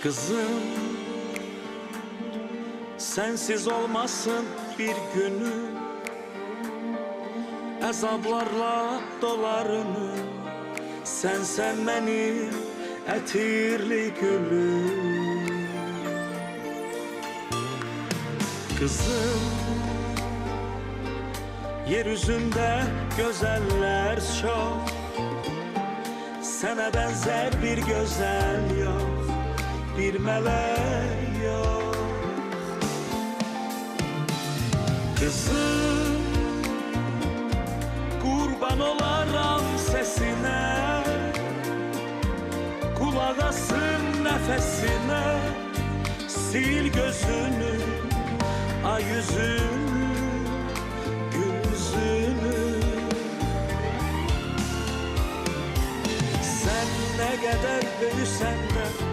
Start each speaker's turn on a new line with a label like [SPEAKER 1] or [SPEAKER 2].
[SPEAKER 1] Kızım, sensiz olmasın bir günü, əzablarla dolarını. Sen benim ətirli gülüm. Kızım, yeryüzünde güzeller çok, sana benzer bir güzel yok, bir melek yok. Kızım, kurban olaram sesine, kulak asın nefesine. Sil gözünü, ay yüzünü, gül yüzünü. Sen ne kadar büyüsen de